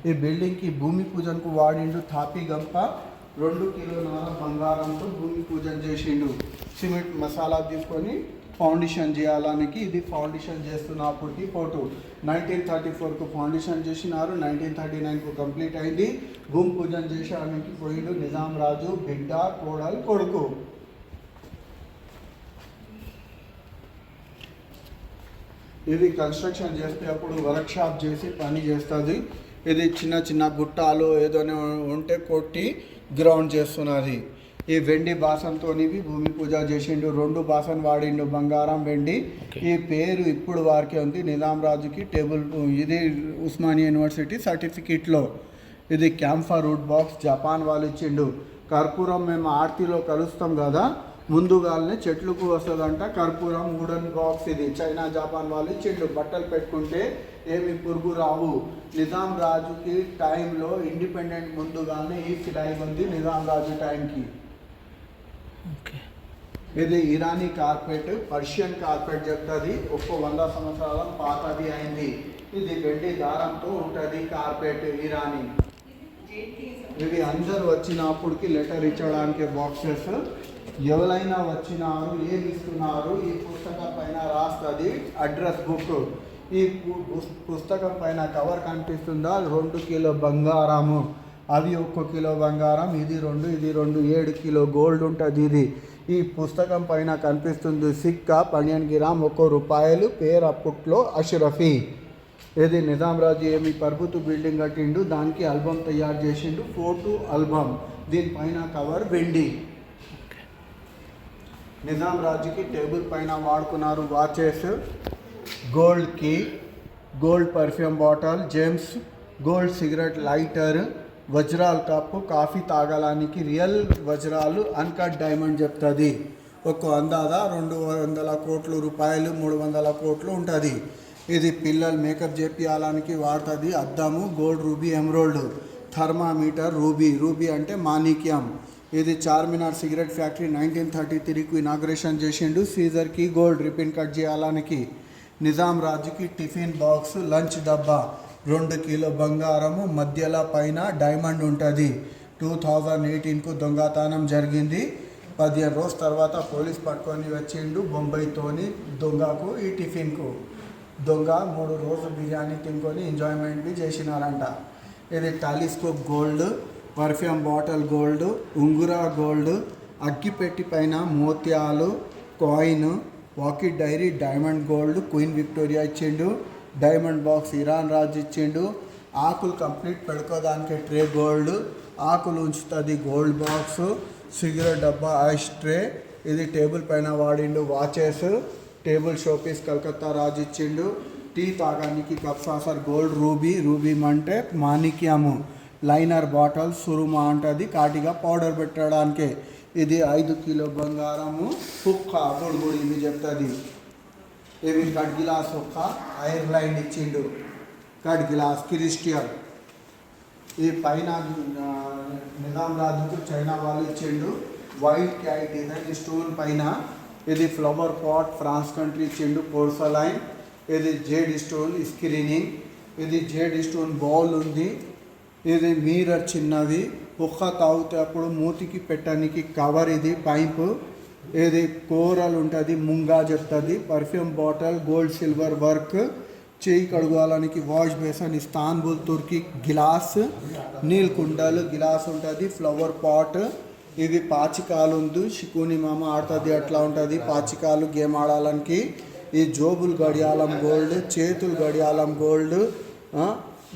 ఈ బిల్డింగ్కి భూమి పూజనకు వాడిండు థాపీ గంప. 2 కిలోల బంగారంతో భూమి పూజన చేసిండు. సిమెంట్ మసాలా తీసుకొని ఫౌండేషన్ చేయాలనికి ఇది ఫౌండేషన్ చేస్తున్నప్పటికి ఫోటో. 1934కు ఫౌండేషన్ చేసినారు, 1939కు కంప్లీట్ అయింది. భూమి పూజన చేసడానికి పోయిండు నిజాం రాజు బిడ్డ, కోడలు, కొడుకు. ఇది కన్స్ట్రక్షన్ చేస్తే అప్పుడు వర్క్ షాప్ చేసి పని చేస్తుంది. ఇది చిన్న చిన్న గుట్టాలు ఏదైనా ఉంటే కొట్టి గ్రౌండ్ చేస్తున్నది. ఈ వెండి బాసనతోనివి భూమి పూజ చేసిండు. 2 బాసన వాడిండు, బంగారం, వెండి. ఈ పేరు ఇప్పుడు వారికి ఉంది నిజాం రాజుకి. టేబుల్ ఇది ఉస్మానియా యూనివర్సిటీ సర్టిఫికెట్లో. ఇది క్యాంఫర్ వుడ్ బాక్స్ జపాన్ వాళ్ళు ఇచ్చిండు. కర్పూరం మేము ఆర్తిలో కలుస్తాం కదా, ముందుగానే చెట్లకు వస్తుందంట కర్పూరం. వుడెన్ బాక్స్ ఇది చైనా జపాన్ వాళ్ళు ఇచ్చిండు. బట్టలు పెట్టుకుంటే ఏమి పురుగు రావు. నిజాం రాజుకి టైంలో ఇండిపెండెంట్ ముందుగానే ఈ ఫ్లాగ్ ఉంది నిజాం రాజు టైంకి. ఇది ఇరానీ కార్పెట్, పర్షియన్ కార్పెట్ చెప్తుంది. 100 సంవత్సరాల పాతది అయింది. ఇది వెండి దారంతో ఉంటుంది కార్పెట్ ఇరానీ. ఇవి అందరూ వచ్చినప్పటికి లెటర్ ఇచ్చడానికి బాక్సెస్. ఎవరైనా వచ్చినారు, ఏమి ఇస్తున్నారు, ఈ పుస్తకం పైన రాస్తుంది అడ్రస్ బుక్. ఈ పుస్తకం పైన కవర్ కనిపిస్తుందా, 2 కిలో బంగారము, అవి 1 కిలో బంగారం, ఇది 2, ఇది 2, 7 కిలో గోల్డ్ ఉంటుంది. ఇది ఈ పుస్తకం పైన కనిపిస్తుంది సిక్కా 15 గ్రామ్ 1 రూపాయలు, పేరు అప్పట్లో అష్రఫీ. ఇది నిజాం రాజు ఏమి పర్బుతు బిల్డింగ్ కట్టిండు, దానికి ఆల్బమ్ తయారు చేసిండు, ఫోటో ఆల్బమ్. దీనిపైన కవర్ వెండి. నిజాం రాజుకి టేబుల్ పైన వాడుకున్నారు watches, gold key, gold perfume bottle, gems, gold cigarette lighter, వజ్రాల కప్పు, కాఫీ తాగడానికి రియల్ వజ్రాలు అన్కట్ డైమండ్ చెప్తుంది. ఒక అందాదా 200 కోట్ల రూపాయలు, 300 కోట్లు ఉంటుంది. ఇది పిల్లలు మేకప్ చేపించాలని వాడుతుంది. అద్దము, gold, ruby, emerald, thermometer, ruby అంటే మాణిక్యం. ఇది చార్మినార్ సిగరెట్ ఫ్యాక్టరీ 1933కు ఇనాగ్రేషన్ చేసిండు. సీజర్కి గోల్డ్ రిపిన్ కట్ చేయాలనికి. నిజాం రాజుకి టిఫిన్ బాక్స్, లంచ్ డబ్బా, 2 కిలో బంగారము, మధ్యలో పైన డైమండ్ ఉంటుంది. 2018కు దొంగతనం జరిగింది. 15 రోజుల తర్వాత పోలీస్ పట్టుకొని వచ్చిండు బొంబాయితోని దొంగకు. ఈ టిఫిన్కు దొంగ 3 రోజులు బిర్యానీ తినుకొని ఎంజాయ్మెంట్ చేసినారంట. ఇది telescope gold, perfume bottle gold, ఉంగురా గోల్డ్, అగ్గిపెట్టి పైన మోత్యాలు, కాయిన్, వాకిట్ diary diamond gold, queen Victoria ఇచ్చిండు. డైమండ్ బాక్స్ ఇరాన్ రాజు ఇచ్చిండు. ఆకులు కంప్లీట్ పెట్టుకోవడానికి ట్రే గోల్డ్, ఆకులు ఉంచుతుంది గోల్డ్ బాక్స్, సిగరెట్ డబ్బా, ఐస్ ట్రే. ఇది టేబుల్ పైన వాడిండు వాచెస్. టేబుల్ షోపీస్ కలకత్తా రాజు ఇచ్చిండు. టీ తాగానికి కప్ సాసర్ గోల్డ్, రూబీ అంటే మాణిక్యము. లైనర్ బాటిల్, సురుమా అంటుంది కాటిగా పౌడర్ పెట్టడానికి. ఇది 5 కిలో బంగారము, కుక్క గుడి ఇవి చెప్తుంది. ఇవి కట్ గిలాస్ ఒక్క ఐర్లైన్ ఇచ్చిండు. Cut glass crystal. ఈ పైన నిజాం రాజుకు చైనా వాళ్ళు ఇచ్చిండు. వైట్ క్యాట్ డిజైన్ స్టోన్ పైన. ఇది ఫ్లవర్ పాట్ ఫ్రాన్స్ కంట్రీ ఇచ్చిండు. పోర్సలైన్. ఇది జేడ్ స్టోన్ స్క్రీనింగ్. ఇది జేడ్ స్టోన్ బౌల్ ఉంది. ఇది మీరర్ చిన్నది. ఒక్క తాగితే అప్పుడు మూతికి పెట్టడానికి కవర్. ఇది పైపు. ఇది కూరలు ఉంటుంది ముంగా చెప్తుంది. Perfume bottle, gold silver work. చేయి కడుకోవడానికి వాష్ బేసన్, ఇస్తాన్బుల్ తుర్కీ గిలాస్, నీల్ కుండలు గిలాస్ ఉంటుంది. Flower pot. ఇవి పాచికాలు ఉంది, షికూని మామ ఆడుతుంది అట్లా ఉంటుంది. పాచికాలు గేమ్ ఆడాలనికి. ఈ జోబులు గడియాలం గోల్డ్, చేతులు గడియాలం గోల్డ్.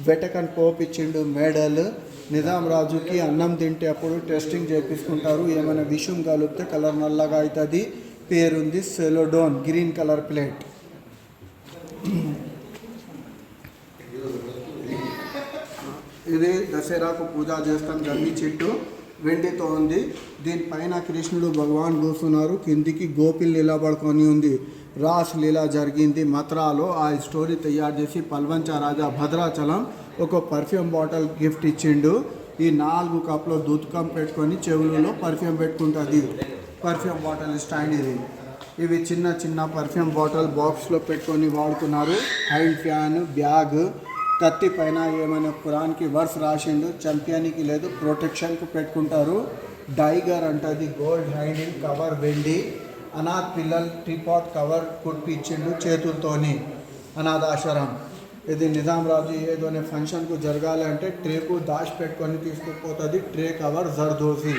వెటకన్ పోప్ ఇచ్చిండు మెడల్. నిజాం రాజుకి అన్నం తింటే అప్పుడు టెస్టింగ్ చేపించుకుంటారు. ఏమైనా విషం కలిపితే కలర్ నల్లగా అవుతుంది. పేరుంది సెలోడోన్, గ్రీన్ కలర్ ప్లేట్. ఇది దసరాకు పూజ చేస్తాం. గమ్మి చెట్టు వెండితో ఉంది. దీనిపైన కృష్ణుడు భగవాన్ కూర్చున్నారు. కిందికి గోపిల్ నిలబడుకొని ఉంది. రాస్ లీలా జరిగింది మథురాలో. ఆ స్టోరీ తయారు చేసి పల్వంచ రాజా భద్రాచలం ఒక పర్ఫ్యూమ్ బాటిల్ గిఫ్ట్ ఇచ్చిండు. ఈ 4 కప్లో దూతకం పెట్టుకొని చెవులలో పర్ఫ్యూమ్ పెట్టుకుంటుంది. పర్ఫ్యూమ్ బాటిల్ స్టాండ్ ఇది. ఇవి చిన్న చిన్న పర్ఫ్యూమ్ బాటిల్ బాక్స్లో పెట్టుకొని వాడుకున్నారు. హ్యాండ్ ఫ్యాన్, బ్యాగ్, కత్తి పైన ఏమైనా ఖురాన్కి వర్స్ రాసిండు, చంపియానికి లేదు ప్రొటెక్షన్కు పెట్టుకుంటారు. డైగర్ అంటది, గోల్డ్ హ్యాండిల్ కవర్ వెండి. అనాథ్ పిల్లల్ టీపాట్ కవర్ కుట్టించిండు చేతులతోని, అనాథాశ్రమం. ఇది నిజాం రాజు ఏదోనే ఫంక్షన్కు జరగాలి అంటే ట్రేకు దాచి పెట్టుకొని తీసుకుపోతుంది. Tray cover zardozi.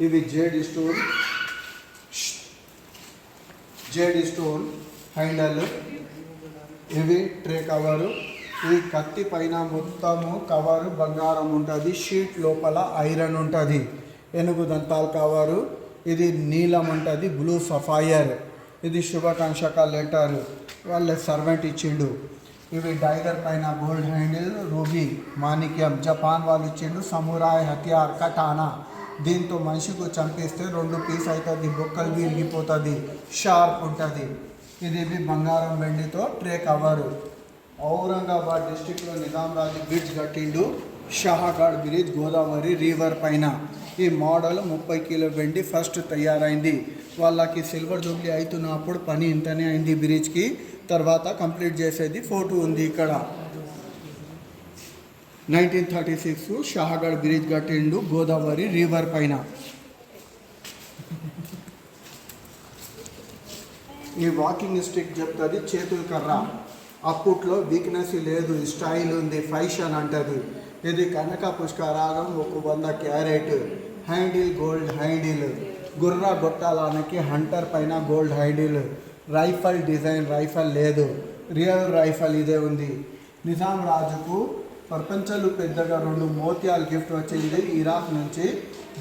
ఇవి జేడ్ స్టోన్ హ్యాండల్. ఇవి ట్రే కవరు. ఈ కత్తి పైన మొత్తము కవరు బంగారం ఉంటుంది. షీట్ లోపల ఐరన్ ఉంటుంది. ఏనుగు దంతాల కవరు. ఇది నీలం ఉంటుంది, బ్లూ సఫైర్. ఇది శుభాకాంక్షక లెటర్ వాళ్ళ సర్వెంట్ ఇచ్చిండు. ఇవి డైగర్ పైన గోల్డ్ హ్యాండిల్, రూబీ, మాణిక్యం. జపాన్ వాళ్ళు ఇచ్చిండు. సమురాయ్ హథియార్, కటానా. దీంతో మనిషికి చంపిస్తే 2 పీస్ అవుతుంది, బొక్కలు విరిగిపోతుంది, షార్ప్ ఉంటుంది. ఇది బంగారం వెండితో ట్రే కవరు. ఔరంగాబాద్ డిస్టిక్లో నిజాం రాజు బ్రిడ్జ్ కట్టిండు, షాహగాడ్ బ్రిడ్జ్, గోదావరి రివర్ పైన. ఈ మోడల్ 30 కిలో వెండి ఫస్ట్ తయారైంది. వాళ్ళకి సిల్వర్ జూబ్లీ అవుతున్నప్పుడు పని ఇంతనే అయింది బ్రిడ్జ్కి. తర్వాత కంప్లీట్ చేసేది ఫోటో ఉంది ఇక్కడ. 1936 షాహగఢ్ బ్రిడ్జ్ కట్టిండు గోదావరి రివర్ పైన. ఈ వాకింగ్ స్టిక్ చెప్తుంది, చేతుల కర్ర. అప్పట్లో వీక్నెస్ లేదు, స్టైల్ ఉంది, ఫ్యాషన్ అంటది. ఇది కనక పుష్కరాగం 100 క్యారెట్. Handle gold handle. గుర్ర గొట్టాలకి హంటర్ పైన gold handle. Rifle design, rifle లేదు, రియల్ రైఫల్ ఇదే ఉంది. నిజాం రాజుకు ప్రపంచంలో పెద్దగా 2 మోత్యాలు గిఫ్ట్ వచ్చింది ఇరాక్ నుంచి.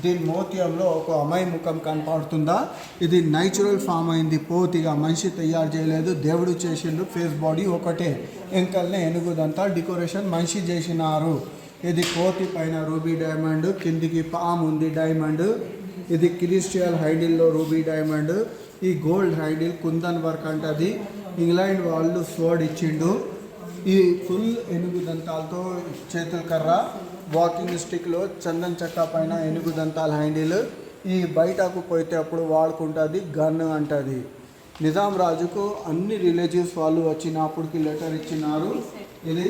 దీని మోత్యంలో ఒక అమ్మాయి ముఖం కనపడుతుందా? ఇది న్యాచురల్ ఫామ్ అయింది, పోతిగా మనిషి తయారు చేయలేదు, దేవుడు చేసిండు. ఫేస్ బాడీ ఒకటే, ఎంకల్నే ఎనుగుదంతా డెకరేషన్ మనిషి చేసినారు. ఇది కోతి పైన రూబీ డైమండ్, కిందికి పామ్ ఉంది డైమండ్. ఇది క్రిస్టియల్ హైడిల్లో రూబీ డైమండ్. ఈ గోల్డ్ హైడిల్ కుందన్ వర్క్ అంటది. ఇంగ్లాండ్ వాళ్ళు స్వర్డ్ ఇచ్చిండు. ఈ ఫుల్ ఏనుగు దంతాలతో చేతుల కర్ర. వాకింగ్ స్టిక్లో చందన్ చెక్క పైన ఏనుగు దంతాల హ్యాండిల్. ఈ బయటకు పోతే అప్పుడు వాడుకుంటుంది, గన్ అంటది. నిజాం రాజుకు అన్ని రిలేటివ్స్ వాళ్ళు వచ్చినప్పటికి లెటర్ ఇచ్చినారు. ఇది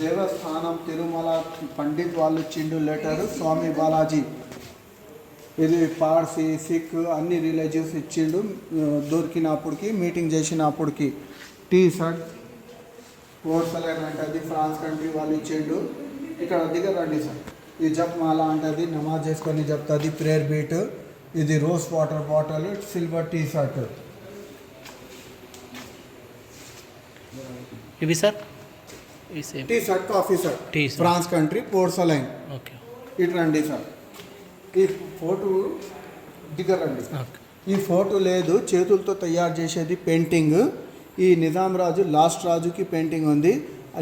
దేవస్థానం తిరుమల పండిత్ వాళ్ళు ఇచ్చిండు లెటర్, స్వామి బాలాజీ. ఇది పార్సీ, సిక్ అన్ని రిలేటివ్స్ ఇచ్చిండు దొరికినప్పటికి, మీటింగ్ చేసినప్పటికి. టీ షర్ట్ పోర్సలైన్ అంటది, ఫ్రాన్స్ కంట్రీ వాళ్ళు ఇచ్చిండు. ఇక్కడ దగ్గర రండి సార్. ఈ జప్మాల అంటది, నమాజ్ చేసుకొని చెప్తుంది, ప్రేయర్ బీట్. ఇది rose water bottle, silver tea set. ఇవి sir tea set, coffee set, France country porcelain. Okay, ఇటు రండి సార్. ఈ ఫోటో దగ్గర రండి. ఈ ఫోటో లేదు, చేతులతో తయారు చేసేది పెయింటింగ్. ఈ నిజాం రాజు లాస్ట్ రాజుకి పెయింటింగ్ ఉంది.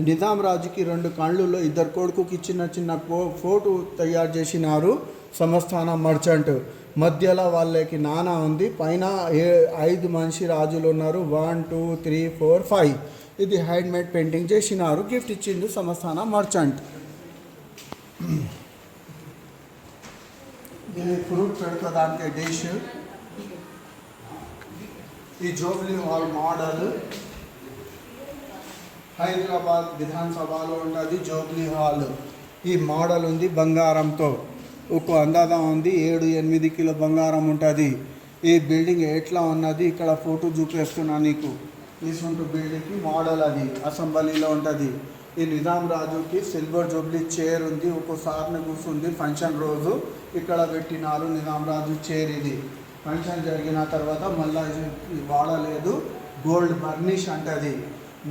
నిజాం రాజుకి 2 కళ్ళులో 2 కొడుకుకి చిన్న చిన్న ఫోటో తయారు చేసినారు. సంస్థానం మర్చెంట్. మధ్యలో వాళ్ళకి నానా ఉంది. పైన 5 మనిషి రాజులు ఉన్నారు. 1 2 3 4 5. ఇది హ్యాండ్మేడ్ పెయింటింగ్ చేసినారు, గిఫ్ట్ ఇచ్చిండు సంస్థానం మర్చెంట్. ఇది ఫ్రూట్ పెడుకోవడానికి డిష్. ఈ జోబ్లీ హాల్ మోడల్ హైదరాబాద్ విధానసభలో ఉంటుంది. జోబ్లీ హాల్ ఈ మోడల్ ఉంది బంగారంతో. ఒక అందాజా ఉంది 7-8 కిలో బంగారం ఉంటుంది. ఈ బిల్డింగ్ ఎట్లా ఉన్నది ఇక్కడ ఫోటో చూపిస్తున్నా నీకు. ఇటువంటి బిల్డింగ్కి మోడల్ అది అసెంబ్లీలో ఉంటుంది. ఈ నిజాం రాజుకి సిల్వర్ జూబ్లీ చైర్ ఉంది. ఒక్కోసారి కూర్చుంది ఫంక్షన్ రోజు ఇక్కడ పెట్టినారు నిజాం రాజు చైర్. ఇది ఫంక్షన్ జరిగిన తర్వాత మళ్ళీ వాడలేదు. గోల్డ్ బర్నిష్ అంటది.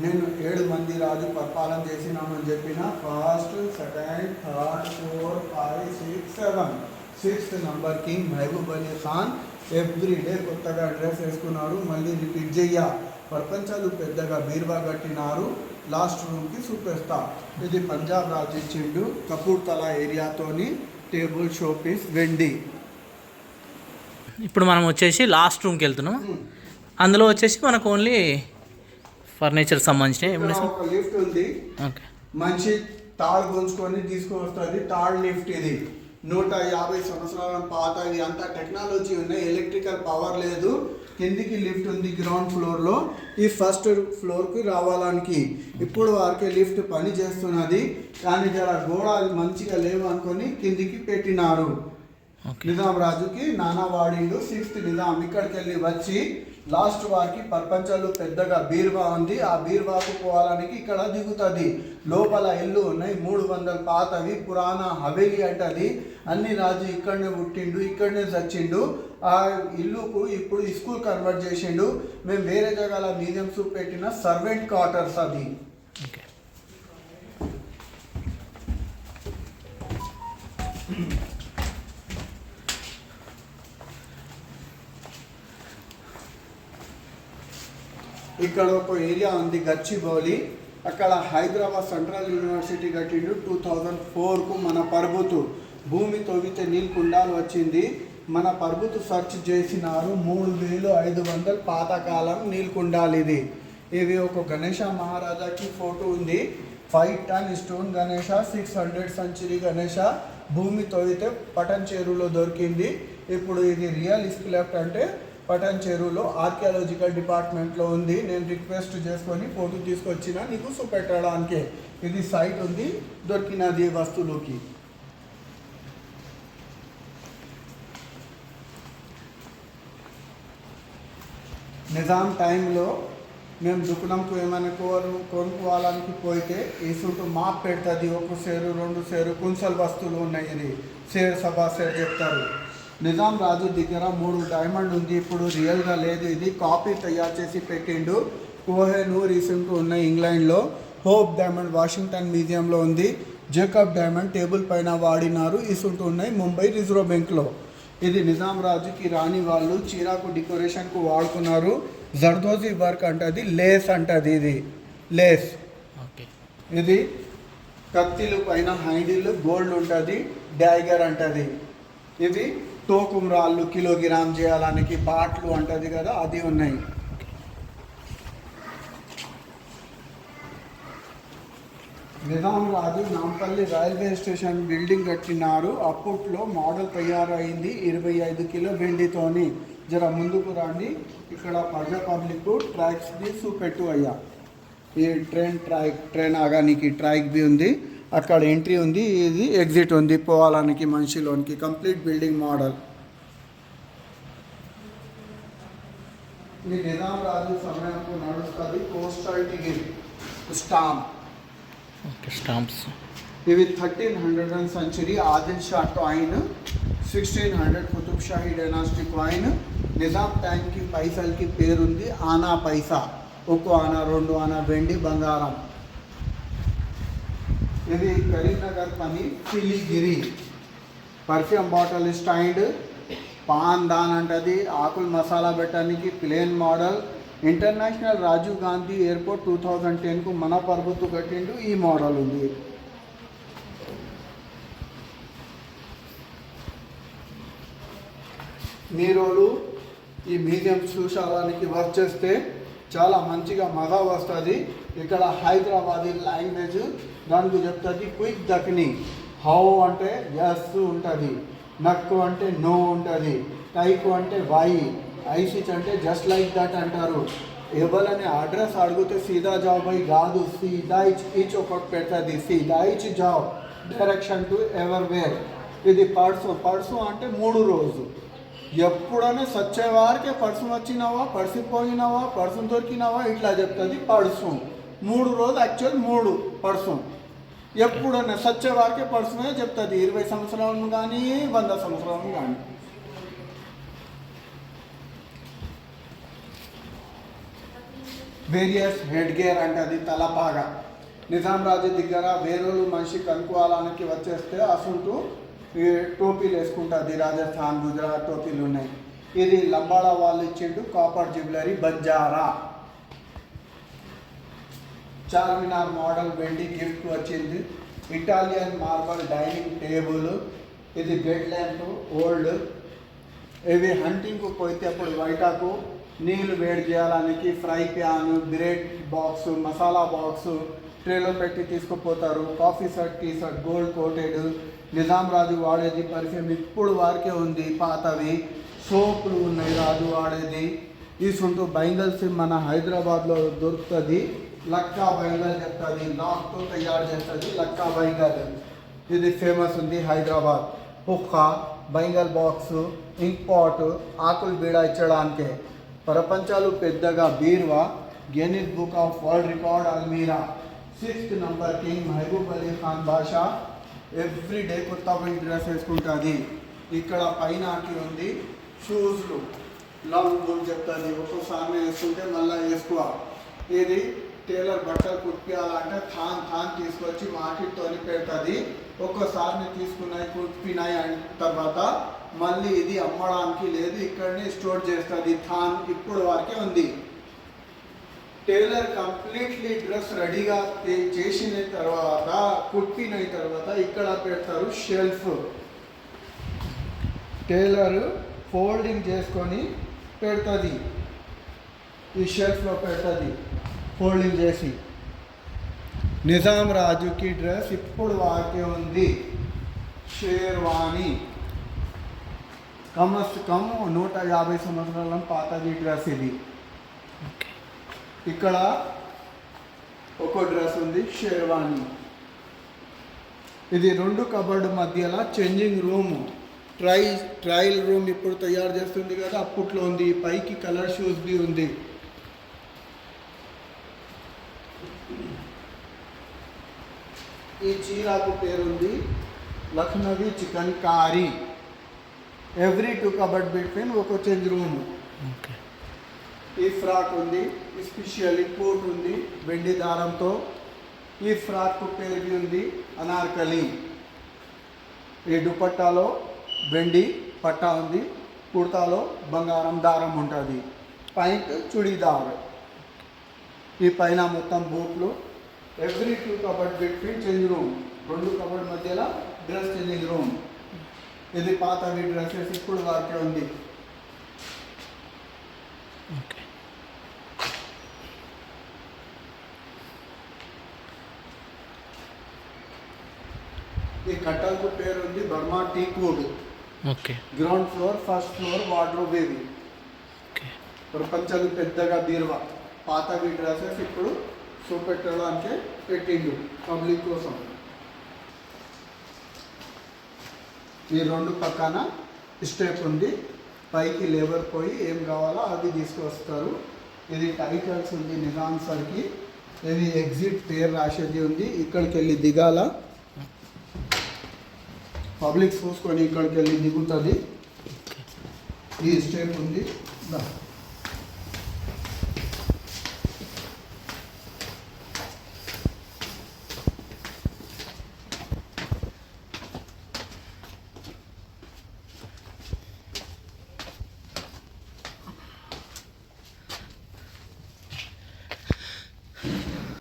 నేను 7 మంది రాజు పరిపాలన చేసినామని చెప్పిన. First, second, third, 4, 5, 6, 7. 6th number king Mahbub Ali Khan. Everyday కొత్తగా డ్రెస్ వేసుకున్నారు. మళ్ళీ రిపీట్ చెయ్య. ప్రపంచాలు పెద్దగా బీర్వా కట్టినారు. లాస్ట్ రూమ్కి చూపిస్తా. ఇది పంజాబ్ రాజు ఇచ్చిండు. కపూర్తలా ఏరియాతోని టేబుల్ షోపీస్ వెండి. ఇప్పుడు మనం వచ్చేసి లాస్ట్ రూమ్కి వెళ్తున్నాం. అందులో వచ్చేసి మనకు ఓన్లీ ఫర్నిచర్ సంబంధించినవి ఇక్కడ ఒక లిఫ్ట్ ఉంది. ఓకే. మంచి తాడు గుంజుకొని తీసుకొస్తుంది. తాడు లిఫ్ట్ ఇది 150 సంవత్సరాల పాత. ఇది అంతా టెక్నాలజీ ఉన్నాయి. ఎలక్ట్రికల్ పవర్ లేదు. కిందికి లిఫ్ట్ ఉంది గ్రౌండ్ ఫ్లోర్లో. ఈ ఫస్ట్ ఫ్లోర్కి రావడానికి ఇప్పుడు వారికి లిఫ్ట్ పని చేస్తున్నది. కానీ జర గోడలు మంచిగా లేవు అనుకొని కిందికి పెట్టినారు. నిజాం రాజుకి నానా వాడిండు 6th నిజాం ఇక్కడికి వెళ్ళి వచ్చి లాస్ట్ వారికి ప్రపంచంలో పెద్దగా బీర్వా ఉంది. ఆ బీర్వాకు పోవాలని ఇక్కడ దిగుతుంది. లోపల ఇల్లు ఉన్నాయి 300 పాతవి పురాణ హవేలీ అంటది. అన్ని రాజు ఇక్కడనే పుట్టిండు, ఇక్కడనే చచ్చిండు. ఆ ఇల్లుకు ఇప్పుడు స్కూల్ కన్వర్ట్ చేసిండు. మేము వేరే జగాల మ్యూజియంస్ పెట్టిన సర్వెంట్ క్వార్టర్స్ అది. ఇక్కడ ఒక ఏరియా ఉంది గచ్చిబౌలి. అక్కడ హైదరాబాద్ సెంట్రల్ యూనివర్సిటీ కట్టిండు 2004కు. మన పర్బతు భూమి తవ్వితే నీళ్ళు కుండాలు వచ్చింది. మన పర్బతు సర్చ్ చేసినారు 3500 పాతకాలం నీళ్ళు కుండాలు ఇది. ఇవి ఒక గణేష మహారాజాకి ఫోటో ఉంది. 5 ton stone Ganesha 600 century Ganesha. భూమి తవ్వితే పటన్ చెరువులో దొరికింది. ఇప్పుడు ఇది రియల్ స్క్లెప్ట్ అంటే పటన్ చెరువులో ఆర్కియాలజికల్ డిపార్ట్మెంట్లో ఉంది. నేను రిక్వెస్ట్ చేసుకొని ఫోటో తీసుకొచ్చిన నీకు చూపెట్టడానికి. ఇది సైట్ ఉంది దొరికినది వస్తువులోకి. నిజాం టైంలో మేము దుకాణంకు ఏమైనా కొనుక్కోవాలని పోయితే ఈ చుట్టూ మాప్ పెడుతుంది. 1 సేరు 2 సేరు కుంసల్ వస్తువులు ఉన్నాయి. ఇది సేర్ సభా సేర్ చెప్తారు. నిజాం రాజు దగ్గర 3 డైమండ్ ఉంది. ఇప్పుడు రియల్గా లేదు. ఇది కాపీ తయారు చేసి పెట్టిండు. కోహెనూర్ రీసెంట్ ఉన్నాయి ఇంగ్లాండ్లో. హోప్ డైమండ్ వాషింగ్టన్ మ్యూజియంలో ఉంది. జేకబ్ డైమండ్ టేబుల్ పైన వాడినారు. ఇసుంటూ ఉన్నాయి ముంబై రిజర్వ్ బ్యాంక్లో. ఇది నిజాం రాజుకి రాని వాళ్ళు చీరాకు డెకరేషన్కు వాడుకున్నారు. జర్దోజీ వర్క్ అంటది. లేస్ అంటది. ఇది లేస్. ఇది కత్తిలు పైన హ్యాండిల్ గోల్డ్ ఉంటుంది. డ్యాగర్ అంటది. ఇది టోకుం రాళ్ళు కిలోగ్రామ్ చేయాలనికి బాట్లు అంటది కదా అది ఉన్నాయి. నిజాం రాజు నాంపల్లి రైల్వే స్టేషన్ బిల్డింగ్ కట్టినారు. అప్పట్లో మోడల్ తయారైంది 25 కిలో వెండితోని. జర ముందుకు రండి. ఇక్కడ ప్రజా పబ్లిక్ ట్రాక్స్ బి చూపెట్టు అయ్యా. ఈ ట్రైన్ ఆగానికి ట్రాక్ బి ఉంది. అక్కడ ఎంట్రీ ఉంది. ఇది ఎగ్జిట్ ఉంది పోవాలనికి మనిషిలోనికి. Complete building model. ఇది నిజాం రాజు సమయంకు నడుస్తుంది. Postal ticket stamps. ఇవి 1300 century Adil Shah coin. 1600 Qutb Shahi dynasty coin. Nizam టైంకి పైసలకి పేరుంది ఆనా పైసా. 1 ఆనా 2 ఆనా వెండి బంగారం. ఇది కరీంనగర్ పని ఫిలిగిరి. Perfume bottle stand. పాన్ దాన్ అంటది. ఆకులు మసాలా పెట్టడానికి plane model. International Rajiv Gandhi airport 2010కు మన పర్బతు కట్టిండు. ఈ మోడల్ ఉంది. మీరు ఈ మ్యూజియం చూసాడానికి వర్క్ చేస్తే చాలా మంచిగా మజా వస్తుంది. ఇక్కడ హైదరాబాదీ లాంగ్వేజ్ దానికి చెప్తుంది. క్విక్ దక్ని. హౌ అంటే ఎస్ ఉంటుంది. నక్కు అంటే నో ఉంటుంది. కైకు అంటే వాయి. ఐసిచ్ అంటే జస్ట్ లైక్ దట్ అంటారు. ఎవరని అడ్రస్ అడిగితే సీదా జాబ్ అయి కాదు, సీదా ఈచ్ ఒకటి పెడుతుంది. సీదా ఈచ్ జాబ్ డైరెక్షన్ టు ఎవర్వేర్. ఇది పర్సు అంటే 3 రోజు. ఎప్పుడైనా సచ్చేవారికే పర్సు వచ్చినావా, పర్సు పోయినావా, పర్సు దొరికినావా ఇట్లా చెప్తుంది పర్సు. 3 రోజు యాక్చువల్ 3 పర్సు. ఎప్పుడైనా సచ్చేవారికే పర్సునే చెప్తుంది. 20 సంవత్సరాలను కానీ 100 సంవత్సరాలను కానీ. వేరియస్ హెడ్ గేర్ అంటది తలపాగా. నిజాం రాజు దగ్గర వేరేలు మనిషి కనుక్కోవాలనికి వచ్చేస్తే అసలు ఈ టోపీలు వేసుకుంటుంది. రాజస్థాన్ గుజరాత్ టోపీలు ఉన్నాయి. ఇది లంబాడా వాళ్ళు ఇచ్చిండు. Copper jewellery Banjara. Charminar model వెండి గిఫ్ట్ వచ్చింది. Italian marble dining table. ఇది బెడ్ ల్యాంప్ ఓల్డ్. ఇవి హంటింగ్కు పోతే అప్పుడు వైటాకు నీళ్ళు వేడి చేయడానికి ఫ్రై ప్యాన్, బ్రెడ్ బాక్స్, మసాలా బాక్స్ ట్రేలో పెట్టి తీసుకుపోతారు. Coffee set, tea set gold coated. Nizam రాజు వాడేది పర్ఫ్యూమ్ ఇప్పుడు వారికే ఉంది, పాతవి సోపులు ఉన్నాయి రాజు వాడేది. తీసుకుంటూ బైంగల్స్ మన హైదరాబాద్లో దొరుకుతుంది. లక్కా బైంగల్ చెప్తుంది, లాక్తో తయారు చేస్తుంది లక్కా బైంగల్. ఇది ఫేమస్ ఉంది హైదరాబాద్. హుక్క బైంగల్ బాక్స్, ఇంక్ పాట్, ఆకులు బీడా ఇచ్చడానికి. ప్రపంచాలు పెద్దగా బీరువా, Guinness book of world record అల్మీరా. 6th number king Mahbub Ali Khan Basha everyday కొత్త డ్రెస్ వేసుకుంటుంది. ఇక్కడ పైనకి ఉంది షూస్లు, లాంగ్ బూట్ చెప్తుంది. ఒక్కోసారి వేసుకుంటే మళ్ళీ వేసుకో. ఇది టైలర్ బట్టలు కుట్టియాలంటే థాన్ తీసుకొచ్చి మార్కెట్తో పెడుతుంది. ఒక్కోసారి కుట్టినాయి అయిన తర్వాత మళ్ళీ ఇది అమ్మడానికి లేదు, ఇక్కడనే స్టోర్ చేస్తుంది. థాన్ ఇప్పుడు వరకే ఉంది. టైలర్ కంప్లీట్లీ డ్రెస్ రెడీగా చేసిన తర్వాత కుట్టిన తర్వాత ఇక్కడ పెడతారు షెల్ఫ్. టైలర్ ఫోల్డింగ్ చేసుకొని పెడుతుంది, ఈ షెల్ఫ్లో పెడుతుంది ఫోల్డింగ్ చేసి. నిజాం రాజుకి డ్రెస్ ఇప్పుడు వాకే ఉంది, షేర్వాణి. కమస్ కమ్ 150 సంవత్సరాల పాతది డ్రెస్ ఇది. ఇక్కడ ఒక డ్రెస్ ఉంది షేర్వాణి. ఇది 2 కబర్డ్ మధ్యలో చేంజింగ్ రూమ్, ట్రయల్ రూమ్ ఇప్పుడు తయారు చేస్తుంది కదా, అప్పట్లో ఉంది. పైకి కలర్ షూస్ బి ఉంది. ఈ చీరకు పేరుంది Lucknowi chikankari. Every 2 cupboard between ఒక చేంజ్ రూమ్. ఈ ఫ్రాక్ ఉంది, స్పెషల్లీ కోట్ ఉంది వెండి దారంతో. ఈ ఫ్రాక్ పేరు ఉంది అనార్కలి. ఈ దుపట్టాలో వెండి పట్టా ఉంది, కుర్తాలో బంగారం దారం ఉంటుంది. పైంట్ చుడీదార్. ఈ పైన మొత్తం బూట్లు. Every 2 cupboard between change room, 2 cupboard మధ్యలో డ్రెస్ చేంజింగ్ రూమ్. ఇది పాతవి డ్రెస్సెస్ ఇప్పుడు వారికే ఉంది. ఈ కట్టలకు పేరు ఉంది Burma teak wood. Ground floor, first floor wardrobe. ఇవి ప్రపంచాలు పెద్దగా బీరువా. పాతవి డ్రెస్సెస్ ఇప్పుడు చూపెట్టడానికి పెట్టిండు పబ్లిక్ కోసం. ఈ 2 పక్కన స్టెప్ ఉంది, పైకి లేబర్ పోయి ఏం కావాలో అవి తీసుకొస్తారు. ఇది టైటిల్స్ ఉంది నిజాం సర్కి. ఇది ఎగ్జిట్ పేరు రాసేది ఉంది. ఇక్కడికి వెళ్ళి దిగాల, పబ్లిక్ చూసుకొని ఇక్కడికి వెళ్ళి దిగుతుంది. ఈ స్టెప్ ఉంది.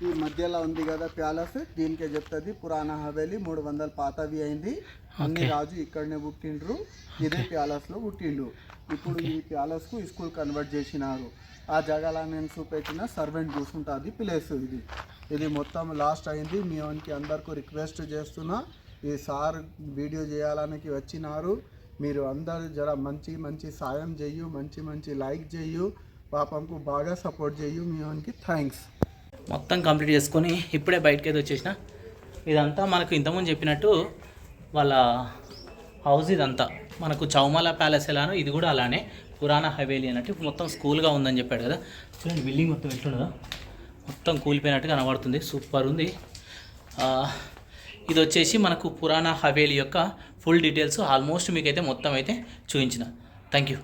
ఈ మధ్యలో ఉంది కదా ప్యాలెస్, దీనికే చెప్తుంది పురాణా హవేలీ. 300 పాతవి అయింది. అన్ని రాజు ఇక్కడనే పుట్టిండ్రు, ఇదే ప్యాలెస్లో పుట్టిండు. ఇప్పుడు ఈ ప్యాలెస్కు స్కూల్ కన్వర్ట్ చేసినారు. ఆ జగలా నేను చూపెట్టిన సర్వెంట్ చూసుకుంటుంది ప్లేస్ ఇది. ఇది మొత్తం లాస్ట్ అయింది. మీ వానికి అందరికీ రిక్వెస్ట్ చేస్తున్నా, ఈ సార్ వీడియో చేయాలనికి వచ్చినారు. మీరు అందరు జర మంచి సాయం చెయ్యు, మంచి లైక్ చెయ్యు, పాపంకు బాగా సపోర్ట్ చెయ్యు. మీ వానికి థ్యాంక్స్. మొత్తం కంప్లీట్ చేసుకొని ఇప్పుడే బయటకి అయితే వచ్చేసిన. ఇదంతా మనకు ఇంతకుముందు చెప్పినట్టు వాళ్ళ హౌస్. ఇదంతా మనకు చౌమాలా ప్యాలెస్ ఎలానో ఇది కూడా అలానే పురాణా హవేలీ అన్నట్టు మొత్తం స్కూల్గా ఉందని చెప్పాడు కదా. చూడండి బిల్డింగ్ మొత్తం ఎట్లున్నదో, మొత్తం కూలిపోయినట్టు కనబడుతుంది. సూపర్ ఉంది. ఇది వచ్చేసి మనకు పురాణా హవేలీ యొక్క ఫుల్ డీటెయిల్స్ ఆల్మోస్ట్ మీకైతే మొత్తం అయితే చూపించిన. Thank you.